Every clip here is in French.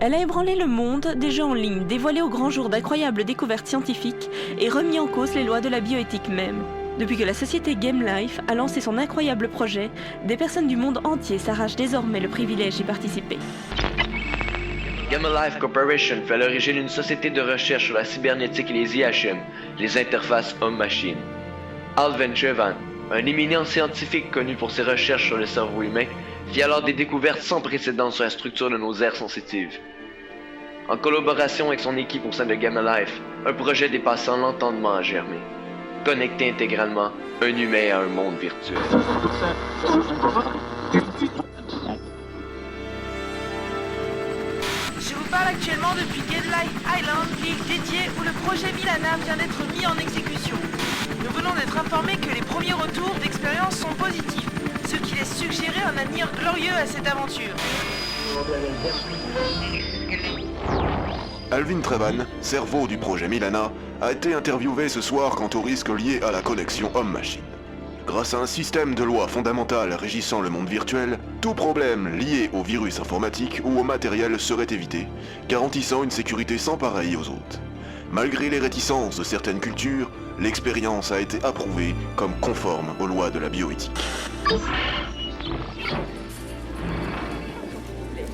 Elle a ébranlé le monde des jeux en ligne, dévoilé au grand jour d'incroyables découvertes scientifiques et remis en cause les lois de la bioéthique même. Depuis que la société Game Life a lancé son incroyable projet, des personnes du monde entier s'arrachent désormais le privilège d'y participer. Game Life Corporation fait à l'origine une société de recherche sur la cybernétique et les IHM, les interfaces homme-machine. Al Venturevan, un éminent scientifique connu pour ses recherches sur le cerveau humain, fit alors des découvertes sans précédent sur la structure de nos aires sensitives. En collaboration avec son équipe au sein de Game Life, un projet dépassant l'entendement a germé. Connecter intégralement un humain à un monde virtuel. Je vous parle actuellement depuis Game Life Island, l'île dédiée où le projet Milana vient d'être mis en exécution. Nous venons d'être informés que les premiers retours d'expérience sont positifs, ce qui laisse suggérer un avenir glorieux à cette aventure. Alvin Trevan, cerveau du projet Milana, a été interviewé ce soir quant aux risques liés à la connexion homme-machine. Grâce à un système de lois fondamentales régissant le monde virtuel, tout problème lié au virus informatique ou au matériel serait évité, garantissant une sécurité sans pareille aux autres. Malgré les réticences de certaines cultures, l'expérience a été approuvée comme conforme aux lois de la bioéthique.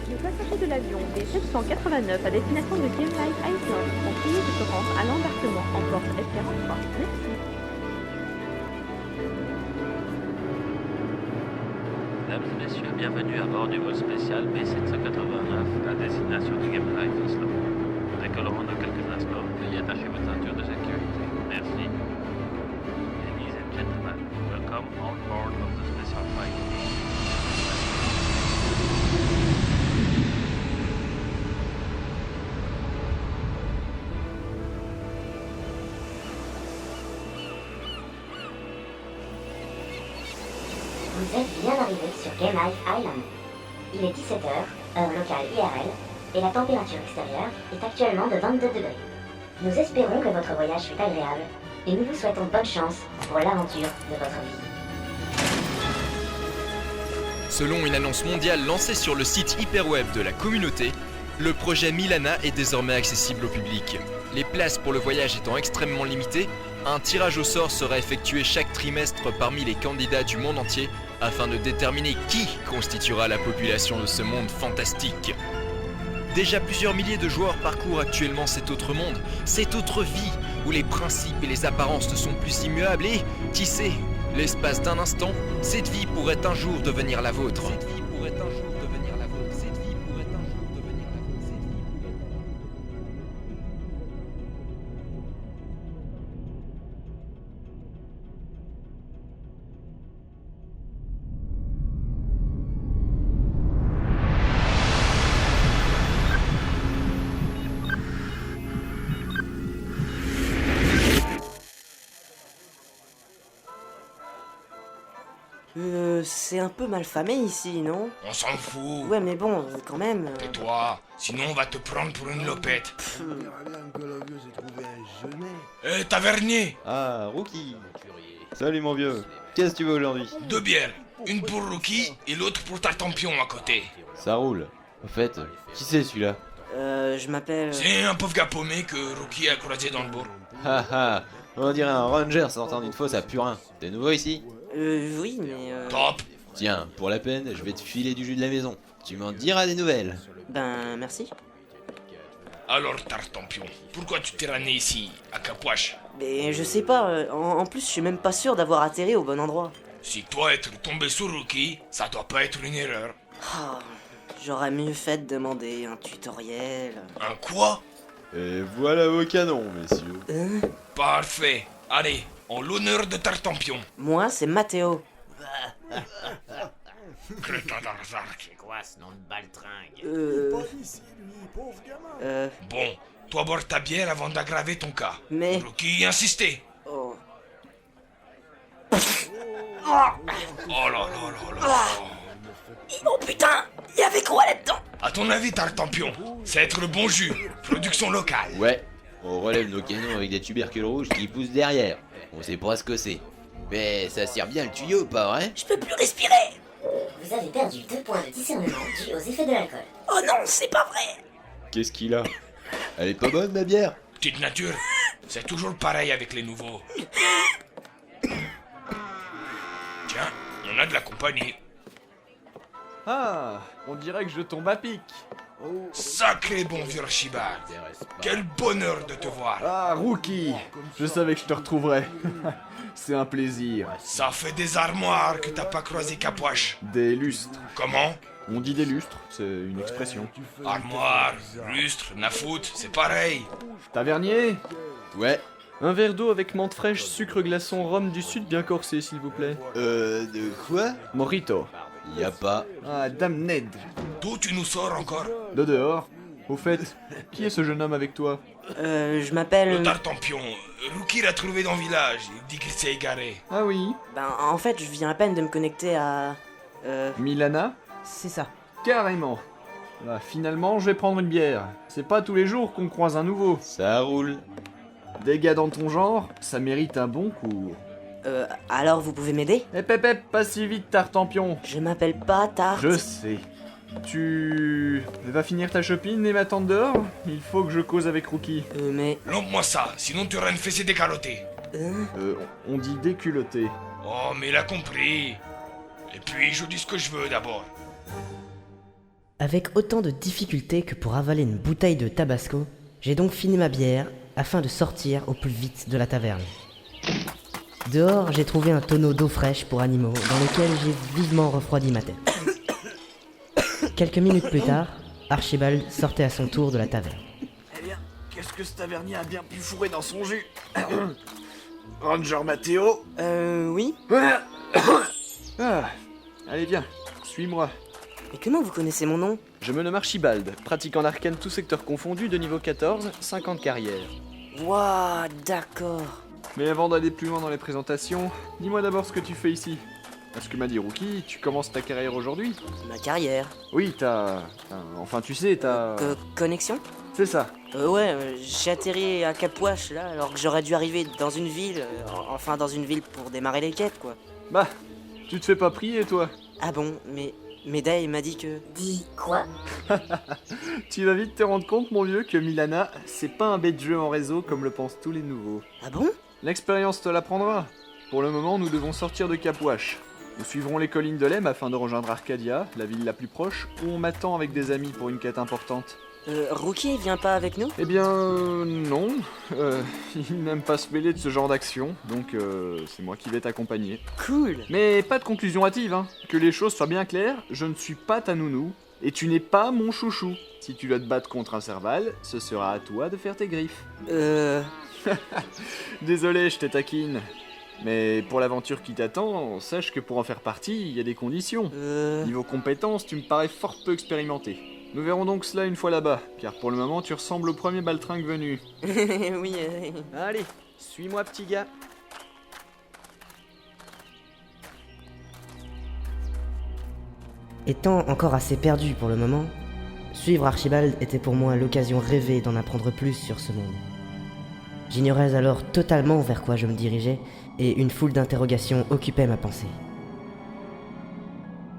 Les passagers de l'avion D789 à destination de Game Life Island sont priés de se rendre à l'embarquement en porte F43. Merci. Mesdames et messieurs, bienvenue à bord du vol spécial B789 à destination de Game Life Island. Nous décollerons dans quelques instants. Veuillez attacher votre ceinture de sécurité. Merci. Ladies and gentlemen, welcome on board of the special flight. Vous êtes bien arrivé sur Game Life Island. Il est 17h, heure locale IRL, et la température extérieure est actuellement de 22 degrés. Nous espérons que votre voyage fut agréable, et nous vous souhaitons bonne chance pour l'aventure de votre vie. Selon une annonce mondiale lancée sur le site hyperweb de la communauté, le projet Milana est désormais accessible au public. Les places pour le voyage étant extrêmement limitées, un tirage au sort sera effectué chaque trimestre parmi les candidats du monde entier afin de déterminer qui constituera la population de ce monde fantastique. Déjà plusieurs milliers de joueurs parcourent actuellement cet autre monde, cette autre vie, où les principes et les apparences ne sont plus immuables et, qui sait, l'espace d'un instant, cette vie pourrait un jour devenir la vôtre. Cette vie pourrait un jour devenir la vôtre. Cette vie pourrait un jour devenir la vôtre. Cette vie pourrait un jour C'est un peu malfamé ici, non? On s'en fout. Ouais, mais bon, quand même... Tais-toi, sinon on va te prendre pour une lopette. Hé, tavernier! Ah, Rookie. Salut mon vieux. Qu'est-ce que tu veux aujourd'hui? 2 bières. Une pour Rookie et l'autre pour ta tampion à côté. Ça roule. Au fait, qui c'est celui-là? Je m'appelle... C'est un pauvre gars paumé que Rookie a croisé dans le bourg. Haha, on dirait un ranger sortant d'une fosse à Purin. T'es nouveau ici? Oui, mais... Top! Tiens, pour la peine, je vais te filer du jus de la maison. Tu m'en diras des nouvelles. Ben, merci. Alors, Tartampion, pourquoi tu t'es ramené ici, à Capouache? Mais je sais pas, en plus je suis même pas sûr d'avoir atterri au bon endroit. Si toi être tombé sur Rookie, ça doit pas être une erreur. Ah, j'aurais mieux fait de demander un tutoriel. Un quoi? Et voilà vos canons, messieurs. Parfait. Allez, en l'honneur de Tartampion. Moi, c'est Mathéo. Crétin d'Arzark. C'est quoi ce nom de baltringue? Bon, toi boire ta bière avant d'aggraver ton cas. Mais... Rookie insistait. Oh. Oh là là là là. Oh putain, il y avait quoi là-dedans? À ton avis, Tartampion, c'est être le bon jus, production locale. Ouais, on relève nos canons avec des tubercules rouges qui poussent derrière. On sait pas ce que c'est. Mais ça sert bien le tuyau, pas vrai? Je peux plus respirer. Vous avez perdu 2 points de discernement dus aux effets de l'alcool. Oh non, c'est pas vrai. Qu'est-ce qu'il a? Elle est pas bonne, ma bière? Petite nature, c'est toujours pareil avec les nouveaux. Tiens, on a de la compagnie. Ah, on dirait que je tombe à pic. Oh. Sacré bon vieux Archibald. Quel bonheur de te voir. Ah, Rookie, je savais que je te retrouverais. C'est un plaisir. Ça fait des armoires que t'as pas croisé Capoche. Des lustres. Comment? On dit des lustres, c'est une expression. Armoire, lustre, nafout, c'est pareil. Tavernier? Ouais. Un verre d'eau avec menthe fraîche, sucre glaçon, rhum du sud bien corsé, s'il vous plaît. De quoi? Mojito. Y a pas. Ah, dame Ned. D'où tu nous sors encore? De dehors. Au fait, qui est ce jeune homme avec toi? Je m'appelle... Le Tartampion. Rookie l'a trouvé dans le village. Il dit qu'il s'est égaré. Ah oui. Ben, en fait, je viens à peine de me connecter à... Milana? C'est ça. Carrément. Bah, finalement, je vais prendre une bière. C'est pas tous les jours qu'on croise un nouveau. Ça roule. Des gars dans ton genre, ça mérite un bon cours. Alors vous pouvez m'aider? Hep, pas si vite, Tartampion. Je m'appelle pas Tarte. Je sais. Tu vas finir ta shopping et m'attendre dehors? Il faut que je cause avec Rookie. Mais... Lompe-moi ça, sinon tu auras une fessée décalottée. On dit déculotté. Oh, mais il a compris. Et puis, je dis ce que je veux d'abord. Avec autant de difficultés que pour avaler une bouteille de tabasco, j'ai donc fini ma bière afin de sortir au plus vite de la taverne. Dehors, j'ai trouvé un tonneau d'eau fraîche pour animaux dans lequel j'ai vivement refroidi ma tête. Quelques minutes plus tard, Archibald sortait à son tour de la taverne. Eh bien, qu'est-ce que ce tavernier a bien pu fourrer dans son jus? Ranger Matteo? Oui? Ah, allez viens, suis-moi. Mais comment vous connaissez mon nom? Je me nomme Archibald, pratiquant l'arcane tout secteur confondu de niveau 14, 50 carrières. Wouah, d'accord. Mais avant d'aller plus loin dans les présentations, dis-moi d'abord ce que tu fais ici. À ce que m'a dit Rookie, tu commences ta carrière aujourd'hui? Ma carrière. Oui, enfin tu sais, t'as... Connexion? C'est ça. Ouais, j'ai atterri à Capouache là, alors que j'aurais dû arriver dans une ville, dans une ville pour démarrer les quêtes quoi. Bah, tu te fais pas prier toi? Ah bon, mais Médaille m'a dit que... Dis quoi? Tu vas vite te rendre compte mon vieux que Milana, c'est pas un bête jeu en réseau comme le pensent tous les nouveaux. Ah bon? L'expérience te l'apprendra. Pour le moment, nous devons sortir de Capouache. Nous suivrons les collines de Lem afin de rejoindre Arcadia, la ville la plus proche, où on m'attend avec des amis pour une quête importante. Rookie vient pas avec nous? Eh bien, non. Il n'aime pas se mêler de ce genre d'action, donc c'est moi qui vais t'accompagner. Cool. Mais pas de conclusion hâtive, hein. Que les choses soient bien claires, je ne suis pas ta nounou, et tu n'es pas mon chouchou. Si tu dois te battre contre un serval, ce sera à toi de faire tes griffes. Désolé, je te taquine. Mais pour l'aventure qui t'attend, sache que pour en faire partie, il y a des conditions. Niveau compétences, tu me parais fort peu expérimenté. Nous verrons donc cela une fois là-bas, car pour le moment tu ressembles au premier baltringue venu. Oui. Allez, suis-moi petit gars. Étant encore assez perdu pour le moment, suivre Archibald était pour moi l'occasion rêvée d'en apprendre plus sur ce monde. J'ignorais alors totalement vers quoi je me dirigeais, et une foule d'interrogations occupait ma pensée.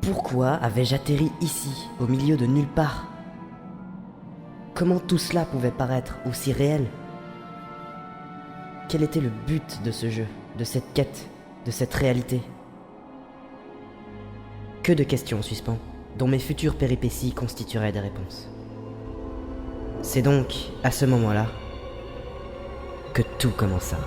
Pourquoi avais-je atterri ici, au milieu de nulle part? Comment tout cela pouvait paraître aussi réel? Quel était le but de ce jeu, de cette quête, de cette réalité? Que de questions en suspens, dont mes futures péripéties constitueraient des réponses. C'est donc, à ce moment-là, que tout commença.